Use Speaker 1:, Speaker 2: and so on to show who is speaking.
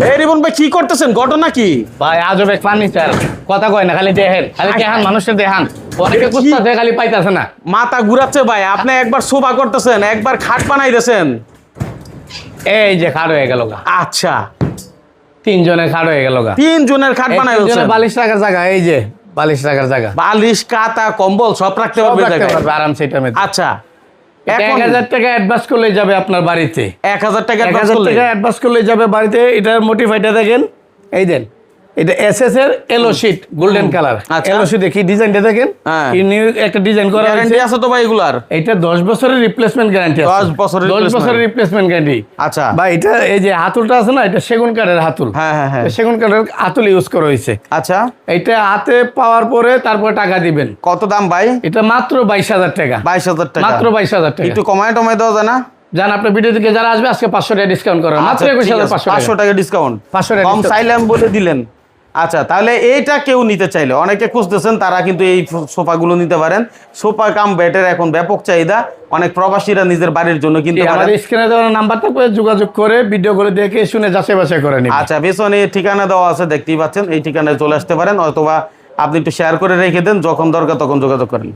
Speaker 1: এই রিপন ভাই কি করতেছেন, ঘটনা কি?
Speaker 2: ভাই আজব এক ফার্নিচার, কথা কয় না, খালি দেখেন, খালি দেখেন, মানুষের দেখান, অনেকে খুঁজতেছে খালি পাইতাছে না।
Speaker 1: মাথা ঘুরাচ্ছে ভাই, আপনি একবার সোফা করতেছেন, একবার খাট বানাইতেছেন।
Speaker 2: এই যে খাট হয়ে গেল গা,
Speaker 1: আচ্ছা
Speaker 2: 3 জনের খাট হয়ে গেল গা,
Speaker 1: 3 জনের খাট বানাইতেছেন।
Speaker 2: বালিশ রাখার জায়গা, এই যে বালিশ রাখার জায়গা,
Speaker 1: বালিশ কাতা কম্বল সব রাখতে পারবে জায়গায়।
Speaker 2: আরামসে এটা মধ্যে।
Speaker 1: আচ্ছা
Speaker 2: 1000 টাকা অ্যাডভান্স করলে যাবে আপনার বাড়িতে,
Speaker 1: 1000 টাকা
Speaker 2: 1000 টাকা অ্যাডভান্স করলে যাবে বাড়িতে। এটার মোটিফাইটা দেখেন, এই দেন, এটা এসএস এর এলো শীট গোল্ডেন কালার।
Speaker 1: আচ্ছা।
Speaker 2: এলো শীট দেখি ডিজাইনটা দেখেন,
Speaker 1: হ্যাঁ।
Speaker 2: কি নিউ একটা ডিজাইন করা
Speaker 1: গ্যারান্টি
Speaker 2: হয়েছে।
Speaker 1: আছে তো ভাই এগুলার?
Speaker 2: এটা 10 বছরের রিপ্লেসমেন্ট গ্যারান্টি আছে।
Speaker 1: 10 বছরের
Speaker 2: 10 বছরের রিপ্লেসমেন্ট গ্যারান্টি।
Speaker 1: আচ্ছা
Speaker 2: ভাই এটা এই যে হাতুলটা আছে না, এটা সেগুন কাঠের হাতুল।
Speaker 1: হ্যাঁ হ্যাঁ হ্যাঁ।
Speaker 2: সেগুন কাঠের হাতুল ইউজ করা হয়েছে।
Speaker 1: আচ্ছা
Speaker 2: এটা হাতে পাওয়ার পরে তারপর টাকা দিবেন।
Speaker 1: কত দাম ভাই?
Speaker 2: এটা মাত্র 22000 টাকা।
Speaker 1: 22000 টাকা,
Speaker 2: মাত্র 22000 টাকা।
Speaker 1: একটু কমায় টমায় দেওয়া যায় না?
Speaker 2: জান আপনার ভিডিও থেকে যারা আসবে আজকে 500 টাকা ডিসকাউন্ট করা, মাত্র 21500
Speaker 1: 500 টাকা ডিসকাউন্ট।
Speaker 2: 500 টাকা
Speaker 1: কম চাইলাম বলে দিলেন। আচ্ছা তাহলে এইটা কেউ নিতে চাইলে, অনেকে খুঁজতেছেন, তারা কিন্তু এই সোফাগুলো নিতে পারেন। সোফা কাম বেডের এখন ব্যাপক চাহিদা, অনেক প্রবাসীরা নিজের বাড়ির জন্য কিনতে পারেন।
Speaker 2: আমাদের স্ক্রিনে দেওয়া নাম্বারটা করে যোগাযোগ করে ভিডিওগুলো দেখে শুনে যাচাই বাছাই করে নিন।
Speaker 1: আচ্ছা পেছনে ঠিকানা দেওয়া আছে, দেখতেই পাচ্ছেন, এই ঠিকানায় চলে আসতে পারেন, অথবা আপনি একটু শেয়ার করে রেখে দেন, যখন দরকার তখন যোগাযোগ করেন।